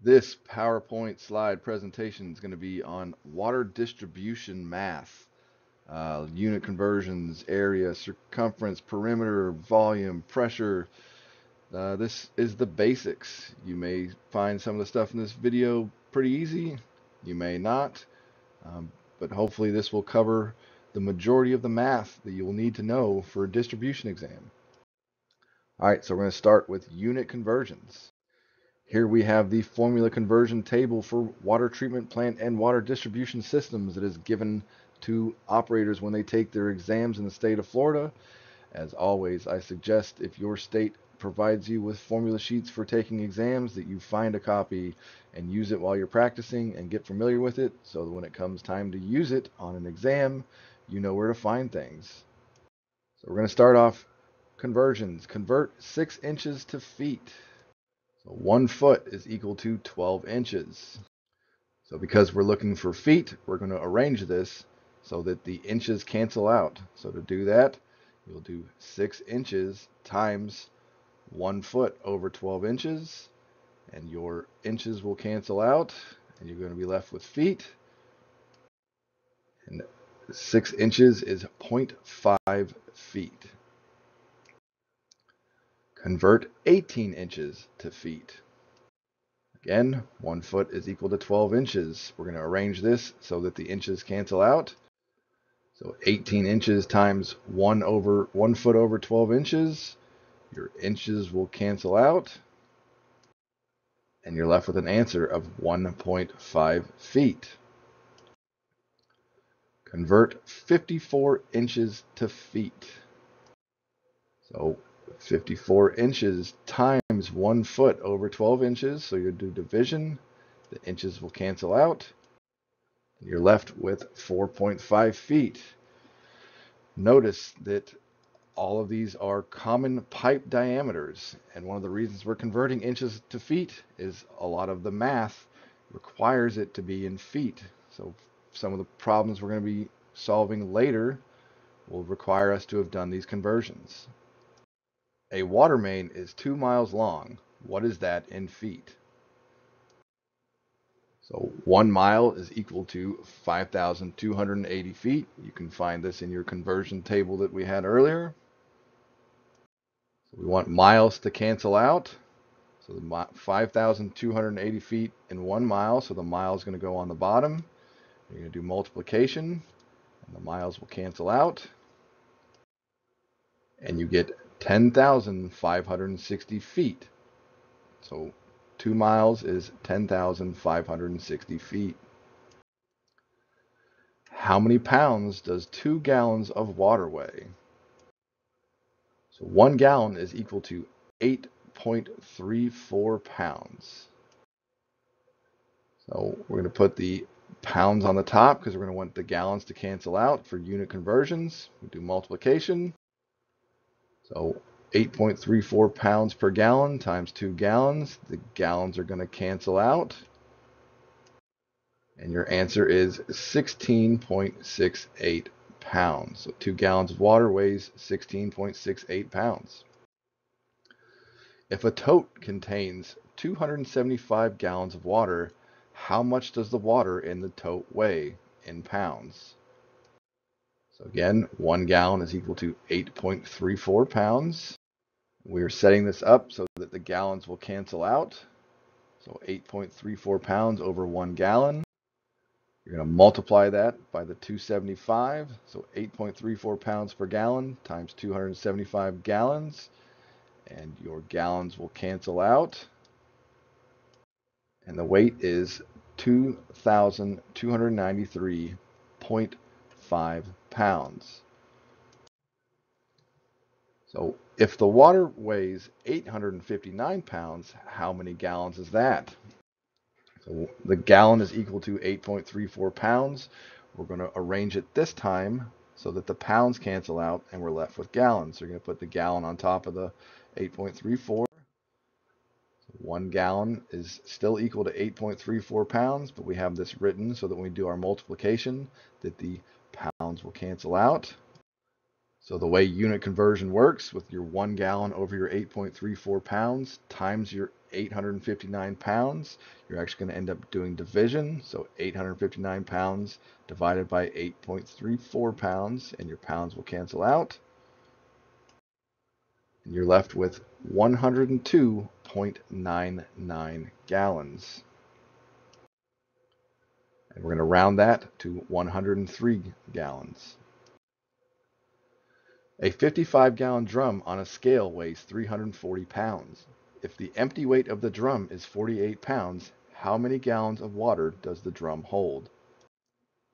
This PowerPoint slide presentation is going to be on water distribution math, unit conversions, area, circumference, perimeter, volume, pressure. This is the basics. You may find some of the stuff in this video pretty easy. You may not, um, but hopefully this will cover the majority of the math that you will need to know for a distribution exam. All right, so we're going to start with unit conversions. Here we have the formula conversion table for water treatment plant and water distribution systems that is given to operators when they take their exams in the state of Florida. As always, I suggest if your state provides you with formula sheets for taking exams that you find a copy and use it while you're practicing and get familiar with it so that when it comes time to use it on an exam, you know where to find things. So we're going to start off conversions. Convert 6 inches to feet. So 1 foot is equal to 12 inches. So because we're looking for feet, we're going to arrange this so that the inches cancel out. So to do that, you'll do 6 inches times 1 foot over 12 inches, and your inches will cancel out, and you're going to be left with feet. And 6 inches is 0.5 feet. Convert 18 inches to feet. Again, 1 foot is equal to 12 inches. We're going to arrange this so that the inches cancel out. So 18 inches times 1 foot over 12 inches. Your inches will cancel out. And you're left with an answer of 1.5 feet. Convert 54 inches to feet. So 54 inches times 1 foot over 12 inches. So you do division. The inches will cancel out. You're left with 4.5 feet. Notice that all of these are common pipe diameters, and one of the reasons we're converting inches to feet is a lot of the math requires it to be in feet. So some of the problems we're going to be solving later will require us to have done these conversions. A water main is 2 miles long. What is that in feet? So 1 mile is equal to 5,280 feet. You can find this in your conversion table that we had earlier. So we want miles to cancel out. So the 5,280 feet in 1 mile. So the mile is going to go on the bottom. You're going to do multiplication, and the miles will cancel out. And you get 10,560 feet. So 2 miles is 10,560 feet. How many pounds does 2 gallons of water weigh? So 1 gallon is equal to 8.34 pounds. So we're going to put the pounds on the top because we're going to want the gallons to cancel out for unit conversions. We do multiplication. So 8.34 pounds per gallon times 2 gallons. The gallons are going to cancel out. And your answer is 16.68 pounds. So 2 gallons of water weighs 16.68 pounds. If a tote contains 275 gallons of water, how much does the water in the tote weigh in pounds? So again, 1 gallon is equal to 8.34 pounds. We're setting this up so that the gallons will cancel out. So 8.34 pounds over 1 gallon. You're going to multiply that by the 275. So 8.34 pounds per gallon times 275 gallons. And your gallons will cancel out. And the weight is 2,293.5 pounds. So if the water weighs 859 pounds, how many gallons is that? So the gallon is equal to 8.34 pounds. We're going to arrange it this time so that the pounds cancel out and we're left with gallons. So you're going to put the gallon on top of the 8.34. 1 gallon is still equal to 8.34 pounds, but we have this written so that when we do our multiplication, that the pounds will cancel out. So the way unit conversion works with your 1 gallon over your 8.34 pounds times your 859 pounds. You're actually going to end up doing division. So 859 pounds divided by 8.34 pounds, and your pounds will cancel out. And you're left with 102.99 gallons. And we're going to round that to 103 gallons. A 55-gallon drum on a scale weighs 340 pounds. If the empty weight of the drum is 48 pounds, how many gallons of water does the drum hold?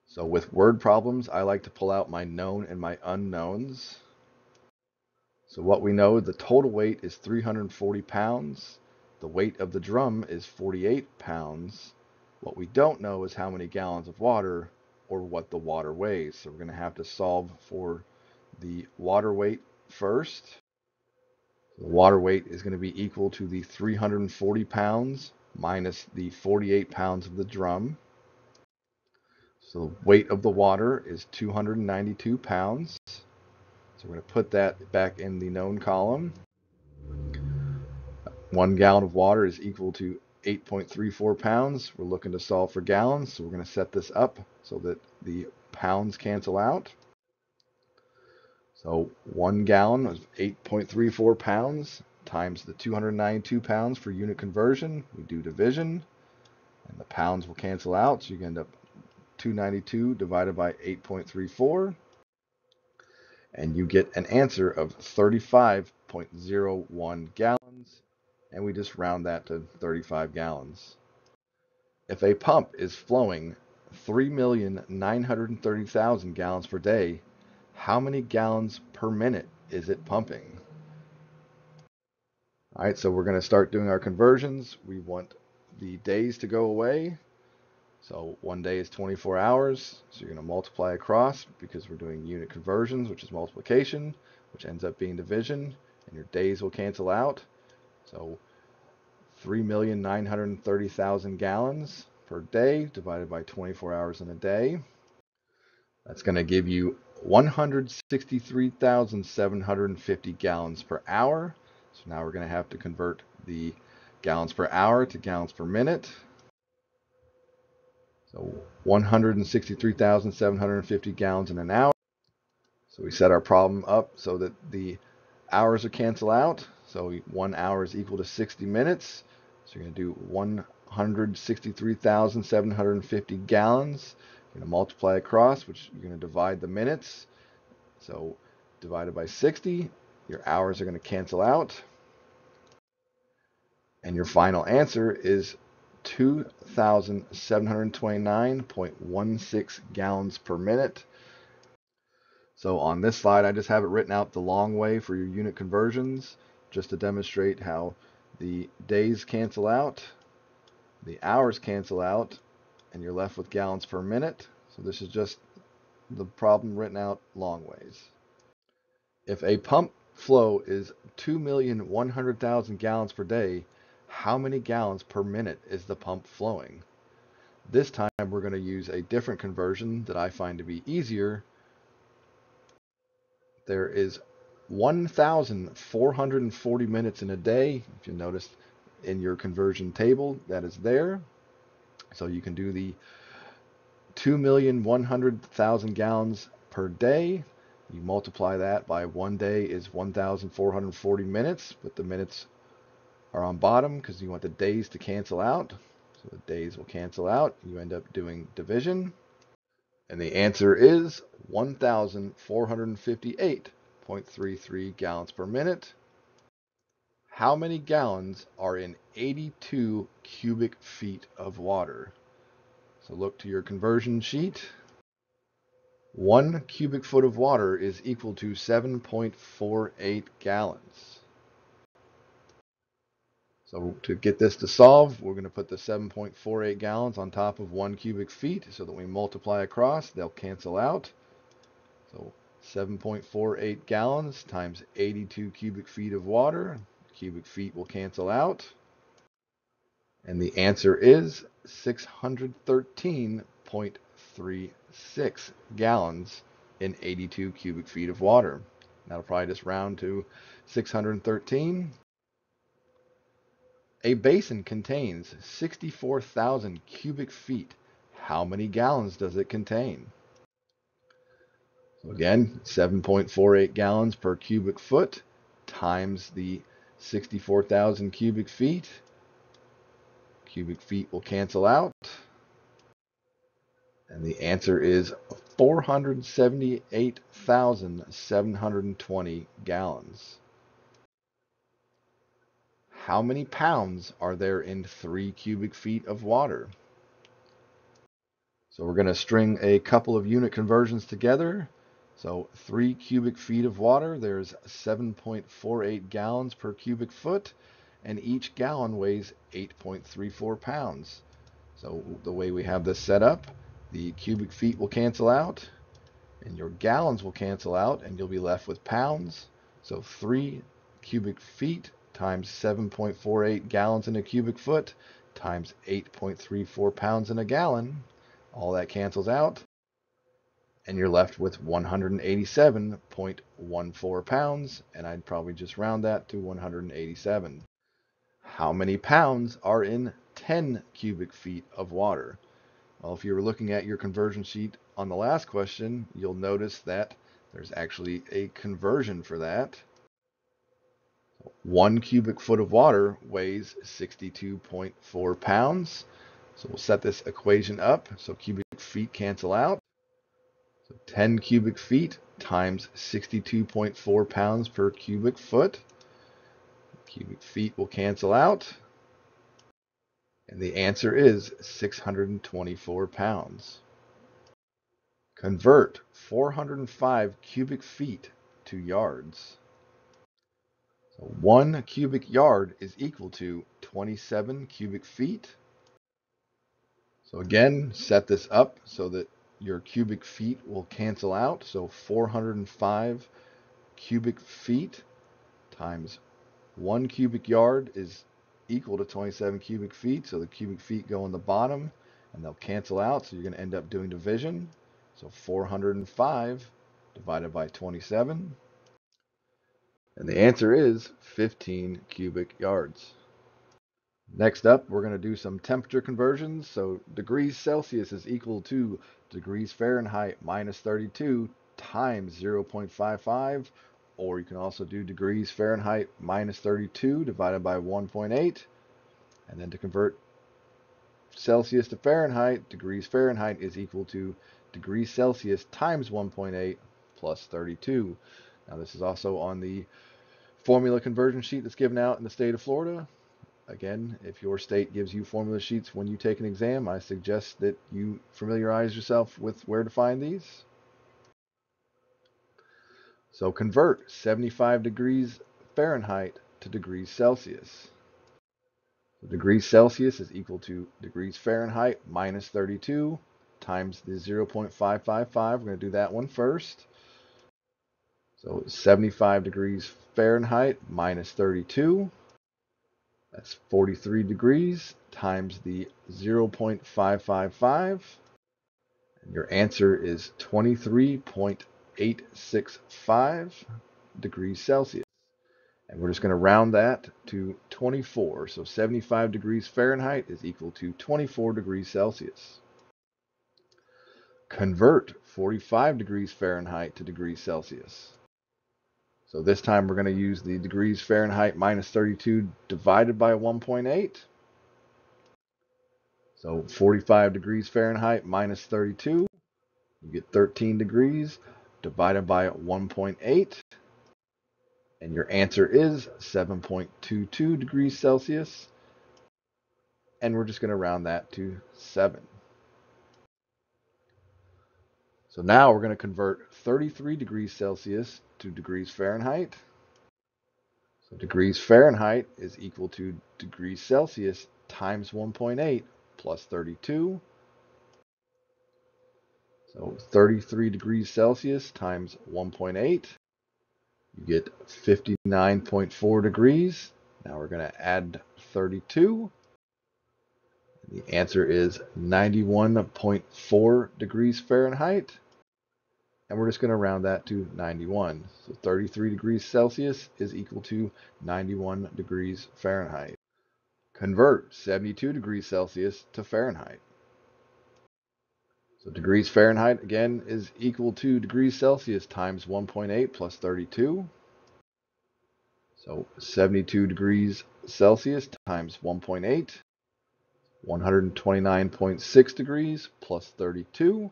So with word problems, I like to pull out my known and my unknowns. So what we know, the total weight is 340 pounds. The weight of the drum is 48 pounds. What we don't know is how many gallons of water or what the water weighs. So we're going to have to solve for the water weight first. The water weight is going to be equal to the 340 pounds minus the 48 pounds of the drum. So the weight of the water is 292 pounds. So we're going to put that back in the known column. 1 gallon of water is equal to 8.34 pounds. We're looking to solve for gallons, so we're going to set this up so that the pounds cancel out. So 1 gallon is 8.34 pounds times the 292 pounds for unit conversion. We do division, and the pounds will cancel out, so you end up 292 divided by 8.34, and you get an answer of 35.01 gallons, and we just round that to 35 gallons. If a pump is flowing 3,930,000 gallons per day, how many gallons per minute is it pumping? All right, so we're going to start doing our conversions. We want the days to go away. So 1 day is 24 hours. So you're going to multiply across because we're doing unit conversions, which is multiplication, which ends up being division, and your days will cancel out. So 3,930,000 gallons per day divided by 24 hours in a day. That's going to give you 163,750 gallons per hour. So now we're going to have to convert the gallons per hour to gallons per minute. So 163,750 gallons in an hour. So we set our problem up so that the hours are cancel out. So 1 hour is equal to 60 minutes. So you're going to do 163,750 gallons. You're going to multiply across, which you're going to divide the minutes. So divided by 60, your hours are going to cancel out. And your final answer is 2,729.16 gallons per minute. So on this slide, I just have it written out the long way for your unit conversions, just to demonstrate how the days cancel out, the hours cancel out, and you're left with gallons per minute. So this is just the problem written out long ways. If a pump flow is 2,100,000 gallons per day, how many gallons per minute is the pump flowing? This time we're going to use a different conversion that I find to be easier. There is 1,440 minutes in a day. If you notice in your conversion table, that is there. So you can do the 2,100,000 gallons per day. You multiply that by 1 day is 1,440 minutes, but the minutes are on bottom because you want the days to cancel out. So the days will cancel out. You end up doing division. And the answer is 1,458.33 gallons per minute. How many gallons are in 82 cubic feet of water? So look to your conversion sheet. 1 cubic foot of water is equal to 7.48 gallons. So to get this to solve, we're going to put the 7.48 gallons on top of 1 cubic feet so that we multiply across, they'll cancel out. So 7.48 gallons times 82 cubic feet of water. Cubic feet will cancel out. And the answer is 613.36 gallons in 82 cubic feet of water. That'll probably just round to 613. A basin contains 64,000 cubic feet. How many gallons does it contain? So again, 7.48 gallons per cubic foot times the 64,000 cubic feet. Cubic feet will cancel out. And the answer is 478,720 gallons. How many pounds are there in 3 cubic feet of water? So we're going to string a couple of unit conversions together. So 3 cubic feet of water, there's 7.48 gallons per cubic foot, and each gallon weighs 8.34 pounds. So the way we have this set up, the cubic feet will cancel out, and your gallons will cancel out, and you'll be left with pounds. So 3 cubic feet times 7.48 gallons in a cubic foot times 8.34 pounds in a gallon. All that cancels out, and you're left with 187.14 pounds, and I'd probably just round that to 187. How many pounds are in 10 cubic feet of water? Well, if you were looking at your conversion sheet on the last question, you'll notice that there's actually a conversion for that. 1 cubic foot of water weighs 62.4 pounds. So we'll set this equation up so cubic feet cancel out. So 10 cubic feet times 62.4 pounds per cubic foot. Cubic feet will cancel out. And the answer is 624 pounds. Convert 405 cubic feet to yards. So 1 cubic yard is equal to 27 cubic feet. So again, set this up so that your cubic feet will cancel out. So 405 cubic feet times 1 cubic yard is equal to 27 cubic feet. So the cubic feet go on the bottom and they'll cancel out. So you're going to end up doing division. So 405 divided by 27. And the answer is 15 cubic yards. Next up, we're going to do some temperature conversions. So degrees Celsius is equal to degrees Fahrenheit minus 32 times 0.55, or you can also do degrees Fahrenheit minus 32 divided by 1.8. And then to convert Celsius to Fahrenheit, degrees Fahrenheit is equal to degrees Celsius times 1.8 plus 32. Now this is also on the formula conversion sheet that's given out in the state of Florida. Again, if your state gives you formula sheets when you take an exam, I suggest that you familiarize yourself with where to find these. So convert 75 degrees Fahrenheit to degrees Celsius. So degrees Celsius is equal to degrees Fahrenheit minus 32 times the 0.555. We're going to do that one first. So 75 degrees Fahrenheit minus 32. That's 43 degrees times the 0.555. And your answer is 23.865 degrees Celsius. And we're just going to round that to 24. So 75 degrees Fahrenheit is equal to 24 degrees Celsius. Convert 45 degrees Fahrenheit to degrees Celsius. So this time we're going to use the degrees Fahrenheit minus 32 divided by 1.8. So 45 degrees Fahrenheit minus 32, you get 13 degrees divided by 1.8. And your answer is 7.22 degrees Celsius. And we're just going to round that to 7. So now we're going to convert 33 degrees Celsius to degrees Fahrenheit. So degrees Fahrenheit is equal to degrees Celsius times 1.8 plus 32. So 33 degrees Celsius times 1.8. You get 59.4 degrees. Now we're going to add 32. The answer is 91.4 degrees Fahrenheit. And we're just going to round that to 91. So 33 degrees Celsius is equal to 91 degrees Fahrenheit. Convert 72 degrees Celsius to Fahrenheit. So degrees Fahrenheit, again, is equal to degrees Celsius times 1.8 plus 32. So 72 degrees Celsius times 1.8, 129.6 degrees plus 32.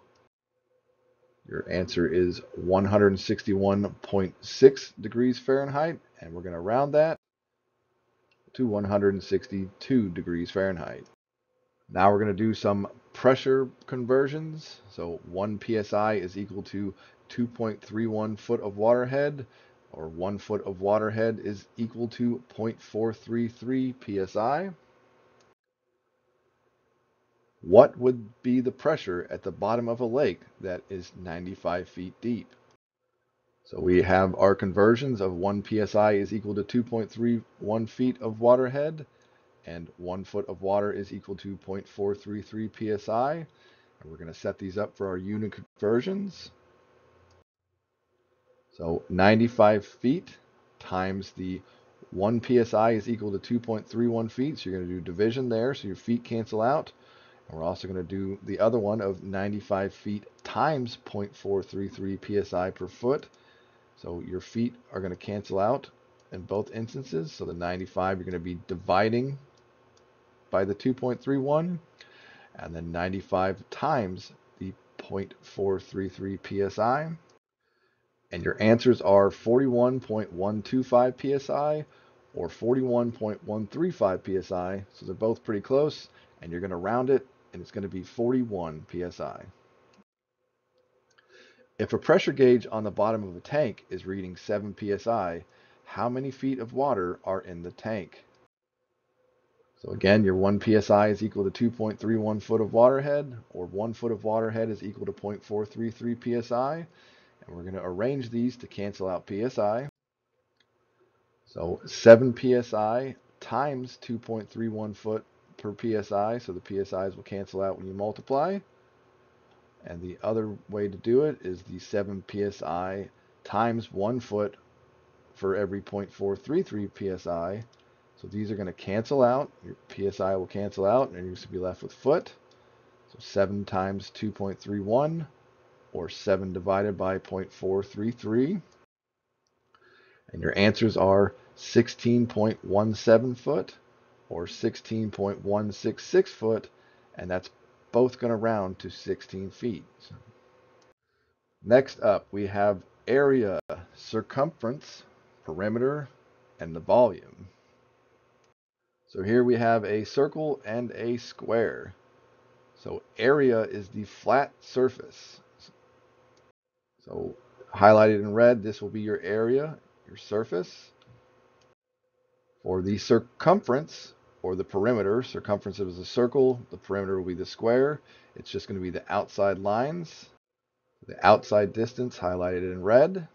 Your answer is 161.6 degrees Fahrenheit, and we're going to round that to 162 degrees Fahrenheit. Now we're going to do some pressure conversions. So 1 psi is equal to 2.31 foot of water head, or 1 foot of water head is equal to 0.433 psi. What would be the pressure at the bottom of a lake that is 95 feet deep? So we have our conversions of 1 psi is equal to 2.31 feet of water head, and 1 foot of water is equal to 0.433 psi. And we're going to set these up for our unit conversions. So 95 feet times the 1 psi is equal to 2.31 feet. So you're going to do division there, so your feet cancel out. And we're also going to do the other one of 95 feet times 0.433 psi per foot. So your feet are going to cancel out in both instances. So the 95, you're going to be dividing by the 2.31, and then 95 times the 0.433 psi. And your answers are 41.125 psi or 41.135 psi. So they're both pretty close, and you're going to round it, and it's going to be 41 psi. If a pressure gauge on the bottom of a tank is reading 7 psi, how many feet of water are in the tank? So again, your 1 psi is equal to 2.31 foot of water head, or 1 foot of water head is equal to 0.433 psi. And we're going to arrange these to cancel out psi. So 7 psi times 2.31 foot per psi. So the psi's will cancel out when you multiply. And the other way to do it is the 7 psi times 1 foot for every 0.433 psi. So these are going to cancel out. Your psi will cancel out, and you're going to be left with foot. So 7 times 2.31, or 7 divided by 0.433. And your answers are 16.17 foot or 16.166 foot, and that's both going to round to 16 feet. Next up, we have area, circumference, perimeter, and the volume. So here we have a circle and a square. So area is the flat surface. So highlighted in red, this will be your area, your surface. For the circumference, or the perimeter, circumference is a circle, the perimeter will be the square. It's just going to be the outside lines. The outside distance highlighted in red.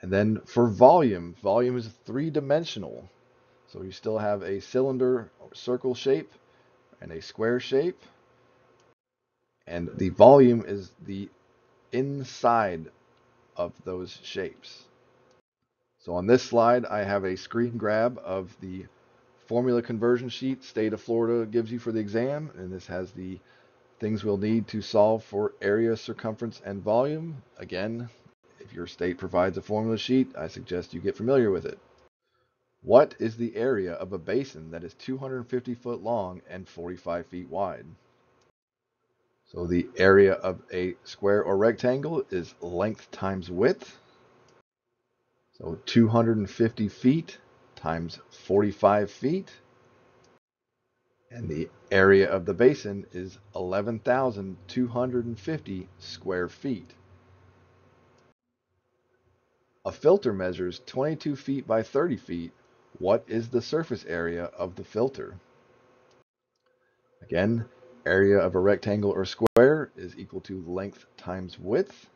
And then for volume, volume is three-dimensional. So you still have a cylinder or circle shape and a square shape. And the volume is the inside of those shapes. So on this slide, I have a screen grab of the formula conversion sheet State of Florida gives you for the exam, and this has the things we'll need to solve for area, circumference, and volume. Again, if your state provides a formula sheet, I suggest you get familiar with it. What is the area of a basin that is 250 foot long and 45 feet wide? So the area of a square or rectangle is length times width. So 250 feet times 45 feet. And the area of the basin is 11,250 square feet. A filter measures 22 feet by 30 feet. What is the surface area of the filter? Again, area of a rectangle or square is equal to length times width.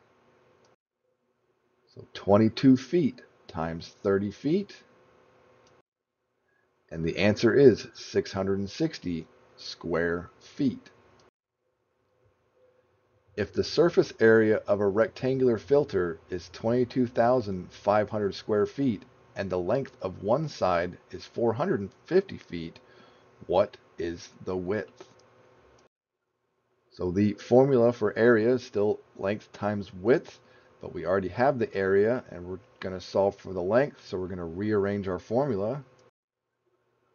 So 22 feet times 30 feet. And the answer is 660 square feet. If the surface area of a rectangular filter is 22,500 square feet and the length of one side is 450 feet, what is the width? So the formula for area is still length times width, but we already have the area and we're going to solve for the length, so we're going to rearrange our formula.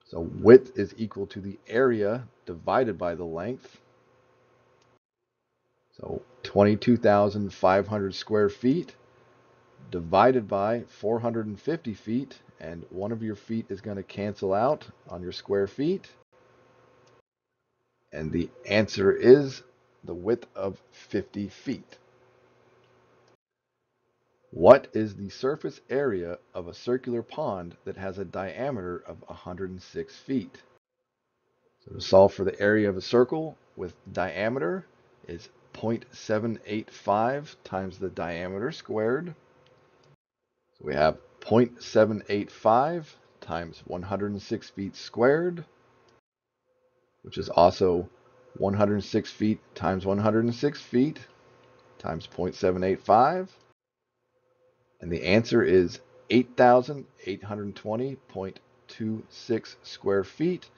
So width is equal to the area divided by the length. So 22,500 square feet divided by 450 feet, and one of your feet is going to cancel out on your square feet. And the answer is the width of 50 feet. What is the surface area of a circular pond that has a diameter of 106 feet? So to solve for the area of a circle with diameter is 0.785 times the diameter squared. So we have 0.785 times 106 feet squared, which is also 106 feet times 106 feet times 0.785. And the answer is 8,820.26 square feet.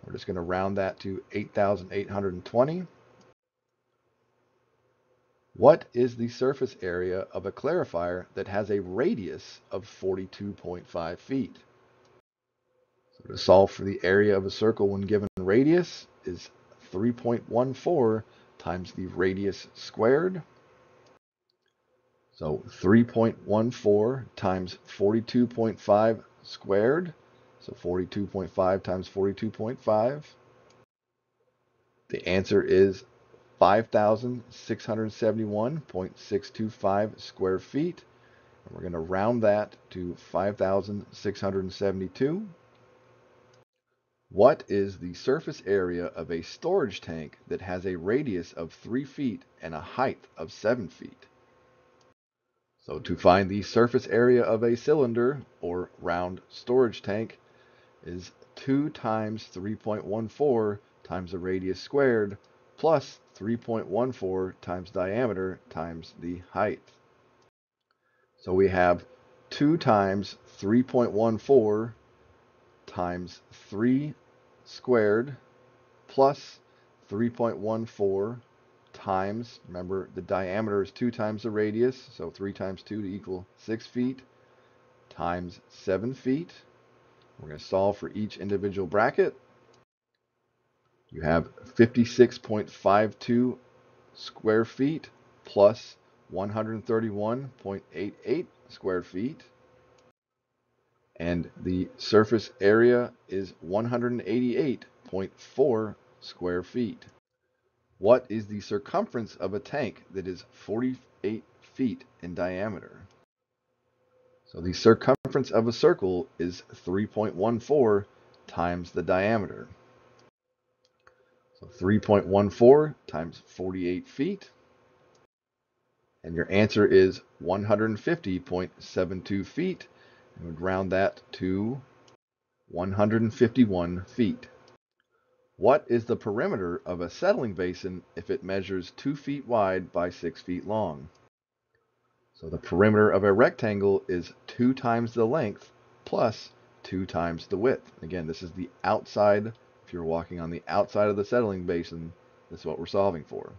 We're just going to round that to 8,820. What is the surface area of a clarifier that has a radius of 42.5 feet? So to solve for the area of a circle when given radius is 3.14 times the radius squared. So 3.14 times 42.5 squared. So 42.5 times 42.5. The answer is 5,671.625 square feet. And we're going to round that to 5,672. What is the surface area of a storage tank that has a radius of 3 feet and a height of 7 feet? So to find the surface area of a cylinder or round storage tank is 2 times 3.14 times the radius squared plus 3.14 times diameter times the height. So we have 2 times 3.14 times 3 squared plus 3.14 times, remember the diameter is 2 times the radius, so 3 times 2 to equal 6 feet, times 7 feet. We're going to solve for each individual bracket. You have 56.52 square feet plus 131.88 square feet. And the surface area is 188.4 square feet. What is the circumference of a tank that is 48 feet in diameter? So the circumference of a circle is 3.14 times the diameter. So 3.14 times 48 feet. And your answer is 150.72 feet. And we'd round that to 151 feet. What is the perimeter of a settling basin if it measures 2 feet wide by 6 feet long? So the perimeter of a rectangle is 2 times the length plus 2 times the width. Again, this is the outside. If you're walking on the outside of the settling basin, this is what we're solving for.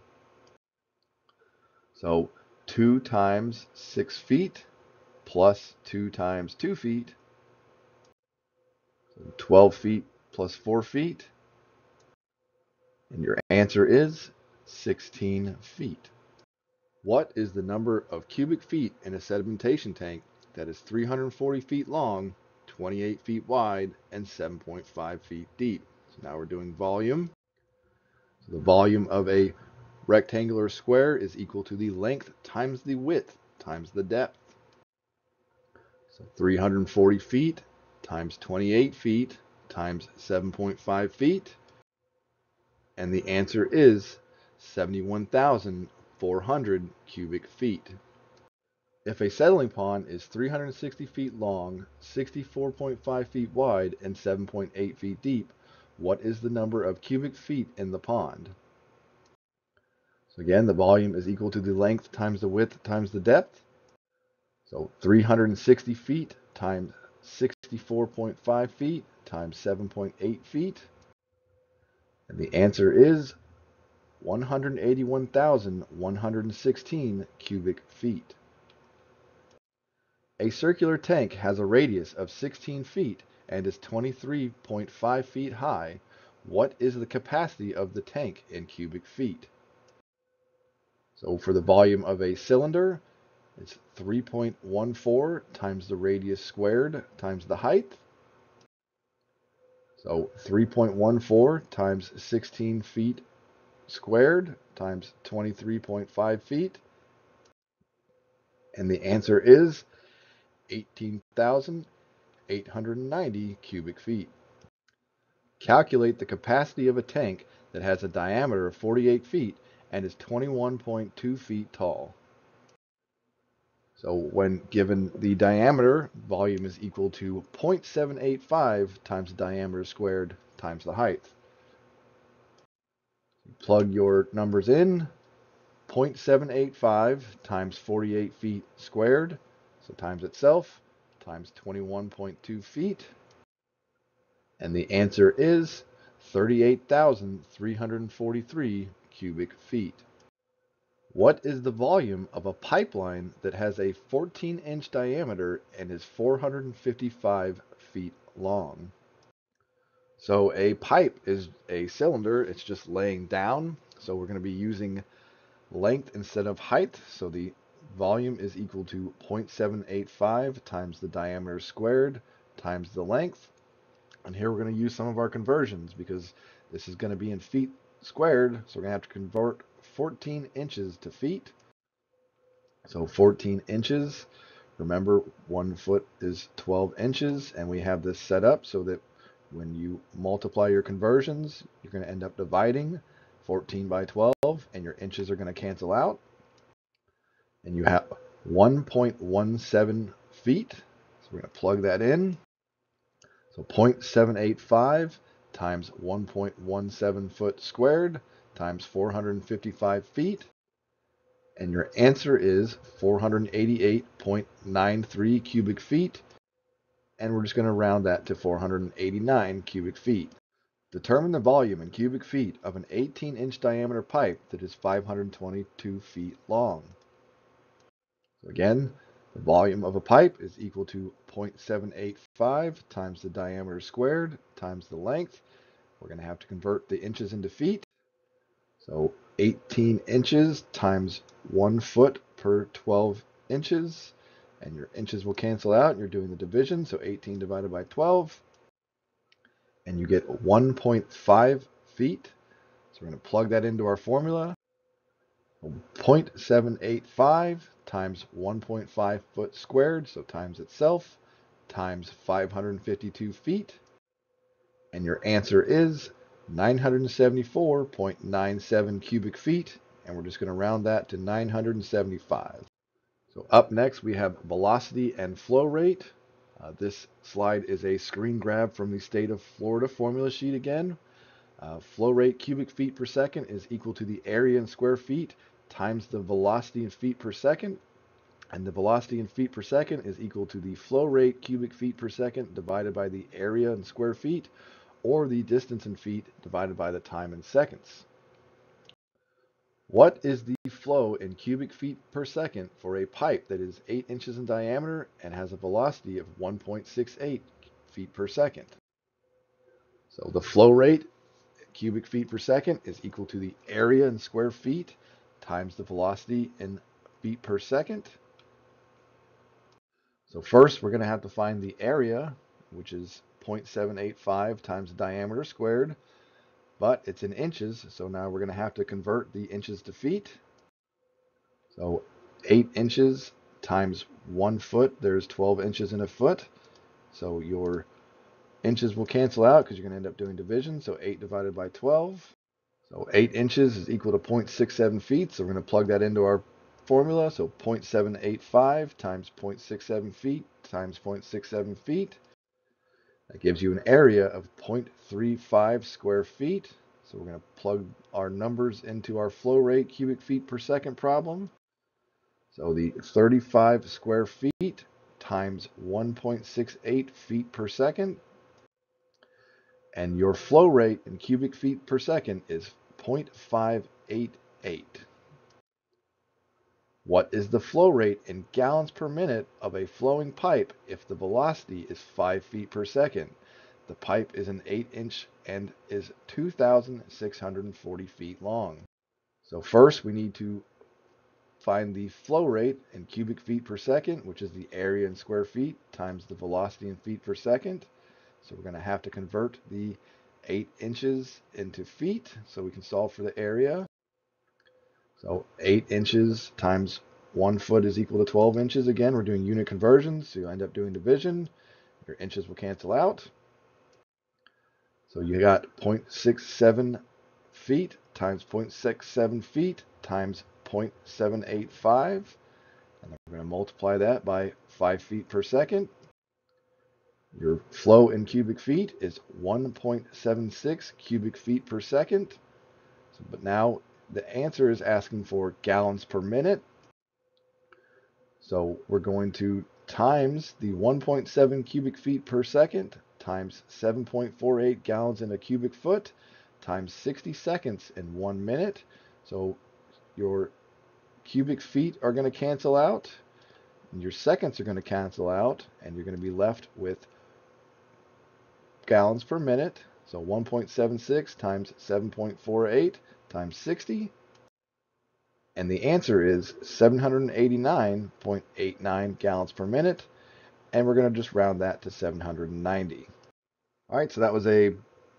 So 2 times 6 feet plus 2 times 2 feet. So 12 feet plus 4 feet. And your answer is 16 feet. What is the number of cubic feet in a sedimentation tank that is 340 feet long, 28 feet wide, and 7.5 feet deep? So now we're doing volume. So the volume of a rectangular square is equal to the length times the width times the depth. So 340 feet times 28 feet times 7.5 feet. And the answer is 71,400 cubic feet. If a settling pond is 360 feet long, 64.5 feet wide, and 7.8 feet deep, what is the number of cubic feet in the pond? So again, the volume is equal to the length times the width times the depth. So 360 feet times 64.5 feet times 7.8 feet. And the answer is 181,116 cubic feet. A circular tank has a radius of 16 feet and is 23.5 feet high. What is the capacity of the tank in cubic feet? So for the volume of a cylinder, it's 3.14 times the radius squared times the height. So 3.14 times 16 feet squared times 23.5 feet. And the answer is 18,890 cubic feet. Calculate the capacity of a tank that has a diameter of 48 feet and is 21.2 feet tall. So when given the diameter, volume is equal to 0.785 times the diameter squared times the height. Plug your numbers in. 0.785 times 48 feet squared, so times itself, times 21.2 feet. And the answer is 38,343 cubic feet. What is the volume of a pipeline that has a 14-inch diameter and is 455 feet long? So a pipe is a cylinder, it's just laying down. So we're going to be using length instead of height. So the volume is equal to 0.785 times the diameter squared times the length. And here we're going to use some of our conversions because this is going to be in feet squared. So we're going to have to convert 14 inches to feet. So 14 inches. Remember, 1 foot is 12 inches. And we have this set up so that when you multiply your conversions, you're going to end up dividing 14 by 12, and your inches are going to cancel out. And you have 1.17 feet. So we're going to plug that in. So 0.785 times 1.17 foot squared times 455 feet. And your answer is 488.93 cubic feet. And we're just going to round that to 489 cubic feet. Determine the volume in cubic feet of an 18-inch diameter pipe that is 522 feet long. So again, the volume of a pipe is equal to 0.785 times the diameter squared times the length. We're going to have to convert the inches into feet. So 18 inches times 1 foot per 12 inches. And your inches will cancel out, and you're doing the division. So 18 divided by 12. And you get 1.5 feet. So we're going to plug that into our formula. 0.785 times 1.5 foot squared, so times itself, times 552 feet. And your answer is 974.97 cubic feet. And we're just going to round that to 975. So up next we have velocity and flow rate. This slide is a screen grab from the state of Florida formula sheet again. Flow rate cubic feet per second is equal to the area in square feet times the velocity in feet per second. And the velocity in feet per second is equal to the flow rate cubic feet per second divided by the area in square feet, or the distance in feet divided by the time in seconds. What is the flow in cubic feet per second for a pipe that is 8 inches in diameter and has a velocity of 1.68 feet per second? So the flow rate cubic feet per second is equal to the area in square feet times the velocity in feet per second. So first we're going to have to find the area, which is 0.785 times the diameter squared, but it's in inches, so now we're going to have to convert the inches to feet. So 8 inches times 1 foot, there's 12 inches in a foot. So your inches will cancel out because you're going to end up doing division. So 8 divided by 12. So 8 inches is equal to 0.67 feet. So we're going to plug that into our formula. So 0.785 times 0.67 feet times 0.67 feet. That gives you an area of 0.35 square feet. So we're going to plug our numbers into our flow rate cubic feet per second problem. So the 35 square feet times 1.68 feet per second. And your flow rate in cubic feet per second is 0.588. What is the flow rate in gallons per minute of a flowing pipe if the velocity is 5 feet per second? The pipe is an 8-inch and is 2,640 feet long. So first we need to find the flow rate in cubic feet per second, which is the area in square feet times the velocity in feet per second. So we're going to have to convert the 8 inches into feet so we can solve for the area. So 8 inches times 1 foot is equal to 12 inches. Again, we're doing unit conversions, so you end up doing division. Your inches will cancel out. So you got 0.67 feet times 0.67 feet times 0.785. And then we're going to multiply that by 5 feet per second. Your flow in cubic feet is 1.76 cubic feet per second. But now the answer is asking for gallons per minute. So we're going to times the 1.7 cubic feet per second times 7.48 gallons in a cubic foot times 60 seconds in 1 minute. So your cubic feet are going to cancel out, and your seconds are going to cancel out, and you're going to be left with gallons per minute. So 1.76 times 7.48 times 60. And the answer is 789.89 gallons per minute. And we're going to just round that to 790. All right, so that was a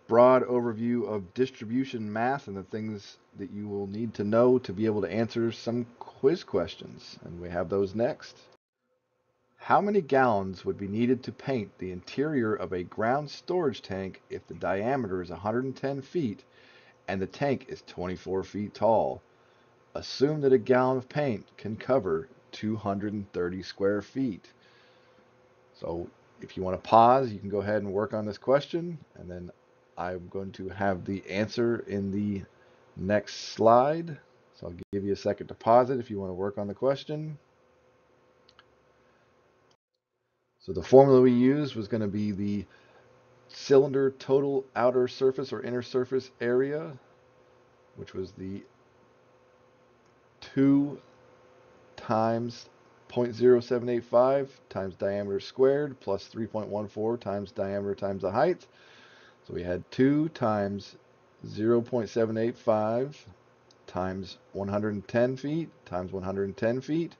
broad overview of distribution math and the things that you will need to know to be able to answer some quiz questions. And we have those next. How many gallons would be needed to paint the interior of a ground storage tank if the diameter is 110 feet and the tank is 24 feet tall? Assume that a gallon of paint can cover 230 square feet. So if you want to pause, you can go ahead and work on this question, and then I'm going to have the answer in the next slide. So I'll give you a second to pause it if you want to work on the question. So the formula we used was going to be the cylinder total outer surface or inner surface area, which was the 2 times 0.0785 times diameter squared plus 3.14 times diameter times the height. So we had 2 times 0.785 times 110 feet times 110 feet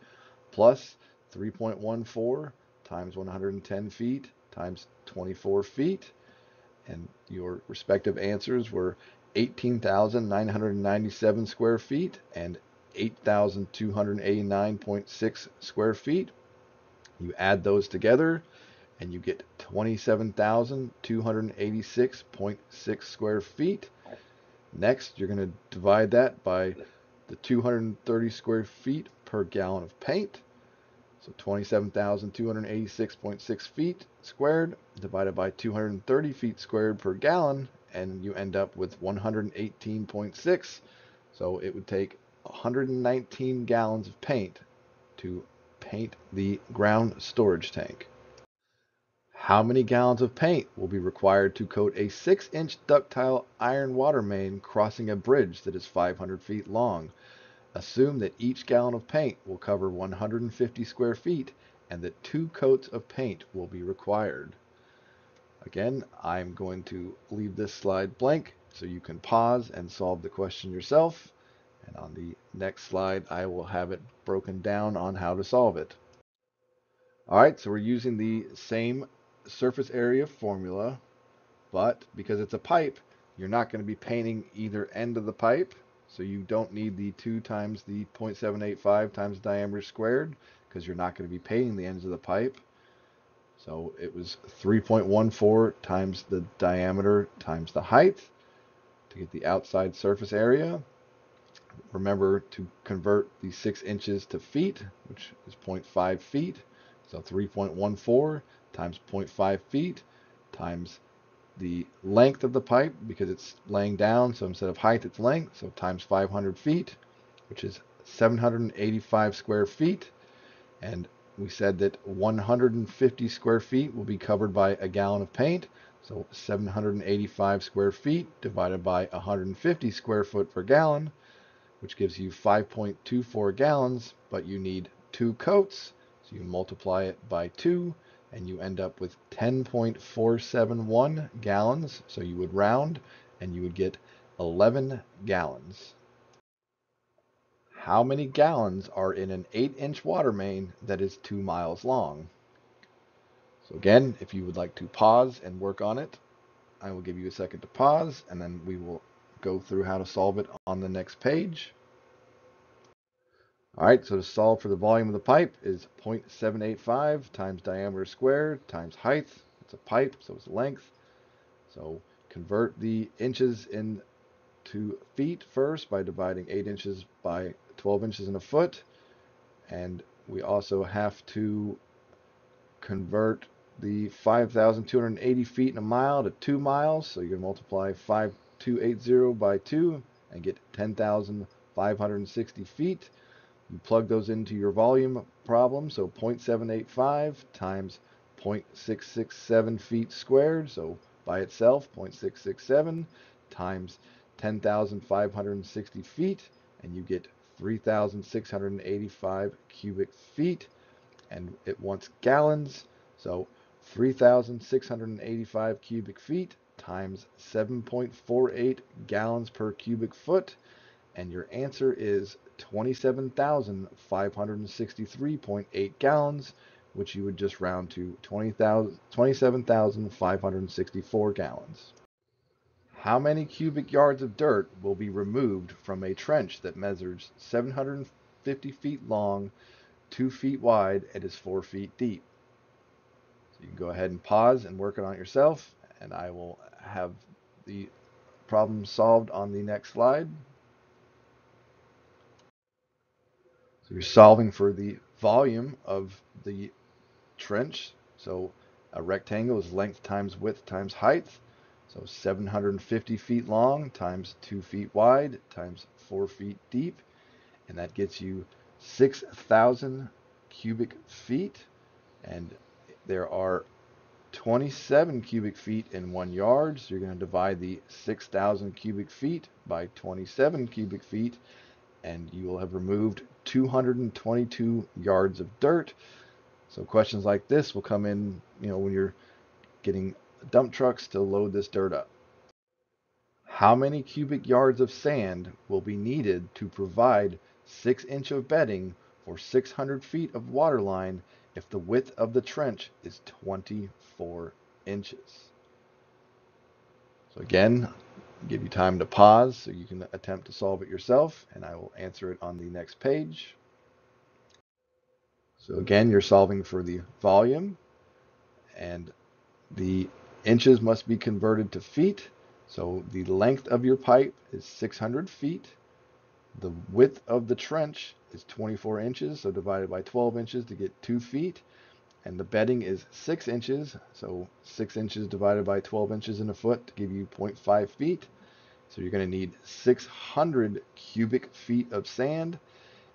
plus 3.14 times 110 feet times 24 feet. And your respective answers were 18,997 square feet and 8,289.6 square feet. You add those together and you get 27,286.6 square feet. Next, you're going to divide that by the 230 square feet per gallon of paint. So 27,286.6 feet squared divided by 230 feet squared per gallon, and you end up with 118.6. So it would take 119 gallons of paint to paint the ground storage tank. How many gallons of paint will be required to coat a 6-inch ductile iron water main crossing a bridge that is 500 feet long? Assume that each gallon of paint will cover 150 square feet and that 2 coats of paint will be required. Again, I'm going to leave this slide blank so you can pause and solve the question yourself. And on the next slide, I will have it broken down on how to solve it. All right, so we're using the same surface area formula, but because it's a pipe, you're not going to be painting either end of the pipe. So you don't need the 2 times the 0.785 times diameter squared because you're not going to be painting the ends of the pipe. So it was 3.14 times the diameter times the height to get the outside surface area. Remember to convert the 6 inches to feet, which is 0.5 feet. So 3.14 times 0.5 feet times the length of the pipe, because it's laying down, so instead of height it's length, so times 500 feet, which is 785 square feet, and we said that 150 square feet will be covered by a gallon of paint. So 785 square feet divided by 150 square foot per gallon, which gives you 5.24 gallons, but you need 2 coats. So you multiply it by 2, and you end up with 10.471 gallons. So you would round, and you would get 11 gallons. How many gallons are in an 8-inch water main that is 2 miles long? So again, if you would like to pause and work on it, I will give you a second to pause, and then we will go through how to solve it on the next page. All right, so to solve for the volume of the pipe is 0.785 times diameter squared times height. It's a pipe, so it's length. So convert the inches into feet first by dividing 8 inches by 12 inches in a foot. And we also have to convert the 5,280 feet in a mile to 2 miles. So you're going to multiply 5,280 by 2 and get 10,560 feet. You plug those into your volume problem. So 0.785 times 0.667 feet squared. So by itself, 0.667 times 10,560 feet. And you get 3,685 cubic feet. And it wants gallons. So 3,685 cubic feet times 7.48 gallons per cubic foot. And your answer is 27,563.8 gallons, which you would just round to 27,564 gallons. How many cubic yards of dirt will be removed from a trench that measures 750 feet long, 2 feet wide, and is 4 feet deep? So you can go ahead and pause and work it on yourself, and I will have the problem solved on the next slide. So you're solving for the volume of the trench. So a rectangle is length times width times height. So 750 feet long times 2 feet wide times 4 feet deep. And that gets you 6,000 cubic feet. And there are 27 cubic feet in 1 yard. So you're going to divide the 6,000 cubic feet by 27 cubic feet, and you will have removed 222 yards of dirt. So questions like this will come in, when you're getting dump trucks to load this dirt up. How many cubic yards of sand will be needed to provide 6 inch of bedding for 600 feet of water line if the width of the trench is 24 inches? So again, give you time to pause so you can attempt to solve it yourself, and I will answer it on the next page. So again, you're solving for the volume, and the inches must be converted to feet. So the length of your pipe is 600 feet. The width of the trench is 24 inches, so divided by 12 inches to get 2 feet. And the bedding is 6 inches, so 6 inches divided by 12 inches in a foot to give you 0.5 feet. So you're going to need 600 cubic feet of sand.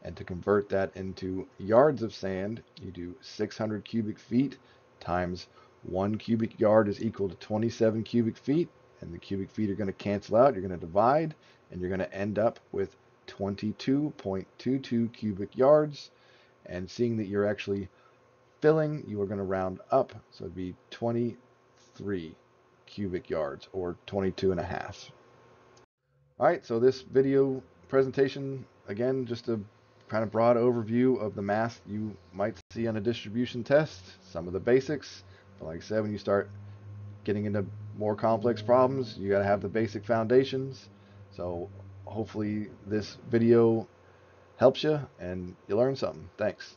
And to convert that into yards of sand, you do 600 cubic feet times 1 cubic yard is equal to 27 cubic feet. And the cubic feet are going to cancel out. You're going to divide, and you're going to end up with 22.22 cubic yards. And seeing that you're actually filling, you are going to round up. So it'd be 23 cubic yards, or 22 and a half. All right, so this video presentation, again, just a kind of broad overview of the math you might see on a distribution test, some of the basics. But like I said, when you start getting into more complex problems, you got to have the basic foundations. So hopefully this video helps you and you learn something. Thanks.